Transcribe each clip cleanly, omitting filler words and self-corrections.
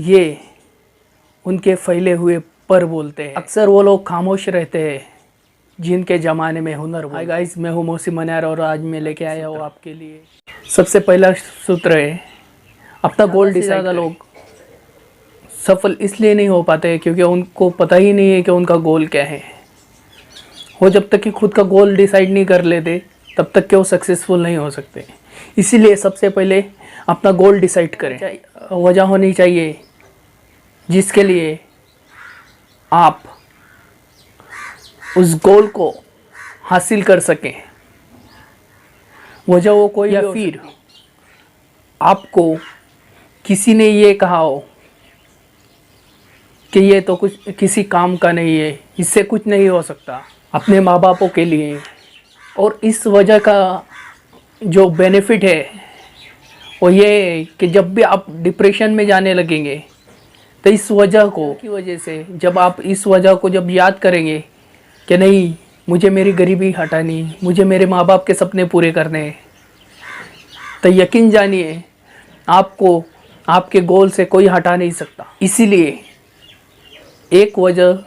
ये उनके फैले हुए पर बोलते हैं। अक्सर वो लोग खामोश रहते हैं जिनके ज़माने में हुनर। हाय गाइस, मैं हूँ मोहसिन मनियार और आज मैं लेके आया हूँ आपके लिए सबसे पहला सूत्र है अपना गोल डिसाइड। ज़्यादा लोग सफल इसलिए नहीं हो पाते क्योंकि उनको पता ही नहीं है कि उनका गोल क्या है। वो जब तक कि खुद का गोल डिसाइड नहीं कर लेते तब तक कि वो सक्सेसफुल नहीं हो सकते। इसीलिए सबसे पहले अपना गोल डिसाइड करें। वजह होनी चाहिए जिसके लिए आप उस गोल को हासिल कर सकें। वजह वो कोई या फिर आपको किसी ने ये कहा हो कि ये तो कुछ किसी काम का नहीं है, इससे कुछ नहीं हो सकता, अपने माँ बापों के लिए। और इस वजह का जो बेनिफिट है वो ये है कि जब भी आप डिप्रेशन में जाने लगेंगे तो इस वजह की वजह से जब आप इस वजह को जब याद करेंगे कि नहीं, मुझे मेरी गरीबी हटानी, मुझे मेरे माँ बाप के सपने पूरे करने हैं, तो यकीन जानिए आपको आपके गोल से कोई हटा नहीं सकता। इसीलिए एक वजह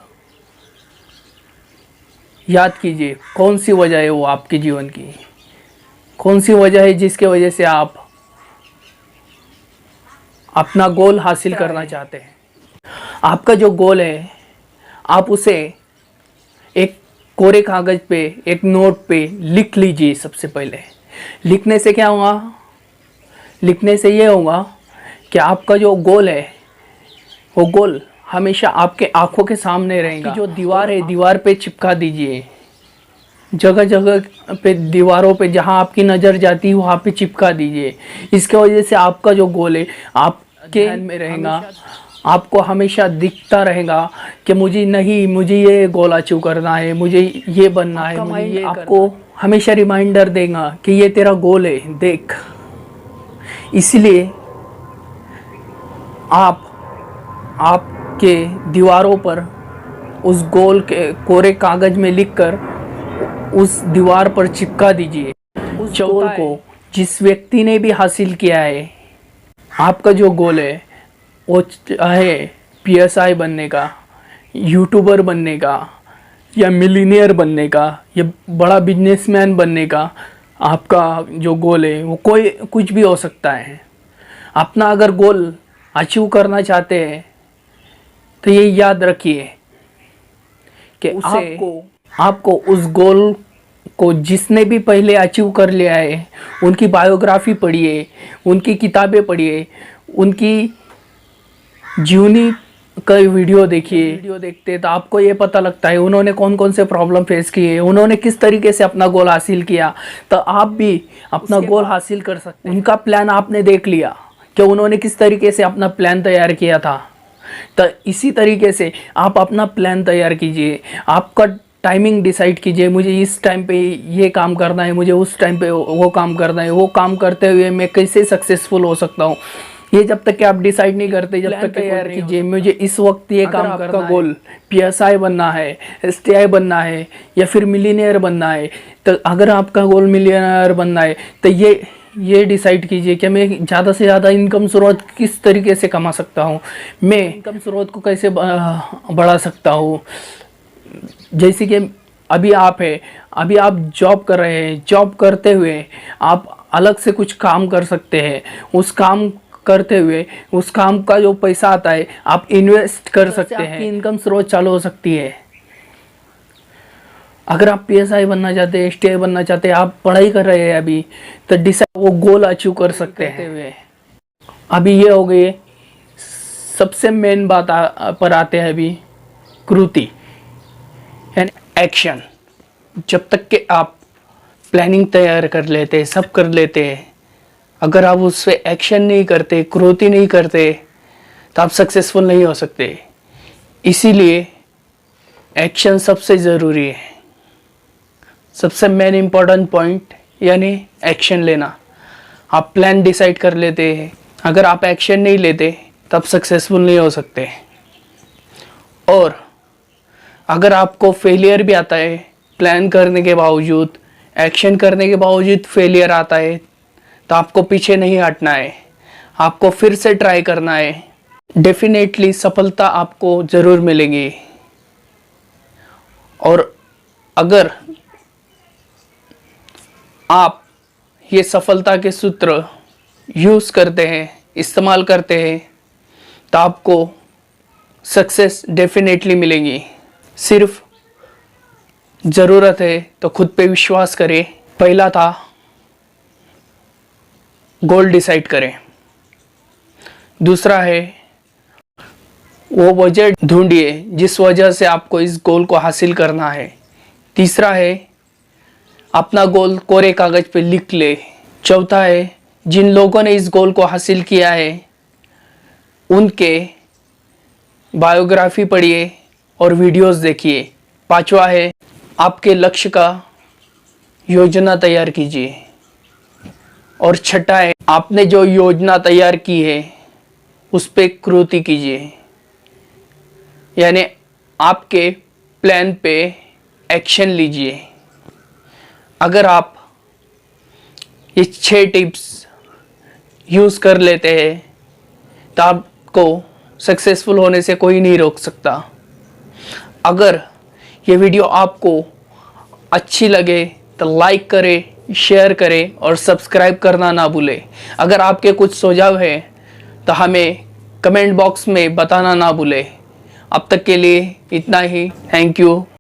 याद कीजिए, कौन सी वजह है वो आपके जीवन की, कौन सी वजह है जिसके वजह से आप अपना गोल हासिल करना चाहते हैं। आपका जो गोल है आप उसे एक कोरे कागज़ पे, एक नोट पे लिख लीजिए। सबसे पहले लिखने से क्या होगा, लिखने से ये होगा कि आपका जो गोल है वो गोल हमेशा आपके आंखों के सामने रहेगा। जो दीवार है दीवार पे चिपका दीजिए, जगह जगह पे दीवारों पे जहाँ आपकी नज़र जाती है वहाँ पे चिपका दीजिए। इसके वजह से आपका जो गोल है आपके ध्यान में रहेगा, आपको हमेशा दिखता रहेगा कि मुझे ये गोल अचीव करना है, मुझे ये बनना है, मुझे ये आपको हमेशा रिमाइंडर देगा कि ये तेरा गोल है, देख। इसलिए आपके दीवारों पर उस गोल के कोरे कागज़ में लिखकर उस दीवार पर चिपका दीजिए। उस गोल को जिस व्यक्ति ने भी हासिल किया है, आपका जो गोल है वो चाहे पीएसआई बनने का, यूट्यूबर बनने का, या मिलीनियर बनने का, या बड़ा बिजनेसमैन बनने का, आपका जो गोल है वो कोई कुछ भी हो सकता है। अपना अगर गोल अचीव करना चाहते हैं तो ये याद रखिए कि आपको उस गोल को जिसने भी पहले अचीव कर लिया है उनकी बायोग्राफी पढ़िए, उनकी किताबें पढ़िए, उनकी जीवनी का वीडियो देखिए। वीडियो देखते तो आपको ये पता लगता है उन्होंने कौन कौन से प्रॉब्लम फेस किए, उन्होंने किस तरीके से अपना गोल हासिल किया, तो आप भी अपना गोल हासिल कर सकते हैं। उनका प्लान आपने देख लिया कि उन्होंने किस तरीके से अपना प्लान तैयार किया था, तो इसी तरीके से आप अपना प्लान तैयार कीजिए। आपका टाइमिंग डिसाइड कीजिए, मुझे इस टाइम पे ये काम करना है, मुझे उस टाइम पे वो काम करना है। वो काम करते हुए मैं कैसे सक्सेसफुल हो सकता हूँ, ये जब तक कि आप डिसाइड नहीं करते, जब तक तैयार कीजिए मुझे इस वक्त ये काम करना है। गोल पीएसआई बनना है, एसटीआई बनना है, या फिर मिलीनियर बनना है, तो अगर आपका गोल मिलीनियर बनना है तो ये डिसाइड कीजिए कि मैं ज़्यादा से ज़्यादा इनकम स्रोत किस तरीके से कमा सकता हूँ, मैं इनकम स्रोत को कैसे बढ़ा सकता हूँ। जैसे कि अभी आप जॉब कर रहे हैं, जॉब करते हुए आप अलग से कुछ काम कर सकते हैं। उस काम करते हुए उस काम का जो पैसा आता है आप इन्वेस्ट कर सकते हैं, इनकम स्रोत चालू हो सकती है। अगर आप पीएसआई बनना चाहते हैं, एसटीआई बनना चाहते हैं, आप पढ़ाई कर रहे हैं अभी, तो डिसाइड वो गोल अचीव कर सकते हैं। अभी ये हो गई सबसे मेन बात पर आते हैं अभी कृति यानी एक्शन। जब तक कि आप प्लानिंग तैयार कर लेते हैं, सब कर लेते हैं, अगर आप उस पर एक्शन नहीं करते, कृति नहीं करते, तो आप सक्सेसफुल नहीं हो सकते। इसीलिए एक्शन सबसे ज़रूरी है। सबसे मेन इम्पॉर्टेंट पॉइंट यानी एक्शन लेना। आप प्लान डिसाइड कर लेते हैं, अगर आप एक्शन नहीं लेते तब सक्सेसफुल नहीं हो सकते। और अगर आपको फेलियर भी आता है, प्लान करने के बावजूद, एक्शन करने के बावजूद फेलियर आता है, तो आपको पीछे नहीं हटना है, आपको फिर से ट्राई करना है। डेफिनेटली सफलता आपको ज़रूर मिलेगी। और अगर आप ये सफलता के सूत्र यूज़ करते हैं, इस्तेमाल करते हैं, तो आपको सक्सेस डेफिनेटली मिलेगी। सिर्फ ज़रूरत है तो खुद पे विश्वास करें। पहला था गोल डिसाइड करें। दूसरा है वो वजह ढूंढिए जिस वजह से आपको इस गोल को हासिल करना है। तीसरा है अपना गोल कोरे कागज़ पे लिख ले। चौथा है जिन लोगों ने इस गोल को हासिल किया है उनके बायोग्राफी पढ़िए और वीडियोस देखिए। पांचवा है आपके लक्ष्य का योजना तैयार कीजिए। और छठा है आपने जो योजना तैयार की है उस पे कृति कीजिए, यानी आपके प्लान पे एक्शन लीजिए। अगर आप ये 6 टिप्स यूज़ कर लेते हैं तो आपको सक्सेसफुल होने से कोई नहीं रोक सकता। अगर ये वीडियो आपको अच्छी लगे तो लाइक करें, शेयर करें और सब्सक्राइब करना ना भूलें। अगर आपके कुछ सुझाव हैं तो हमें कमेंट बॉक्स में बताना ना भूलें। अब तक के लिए इतना ही। Thank you.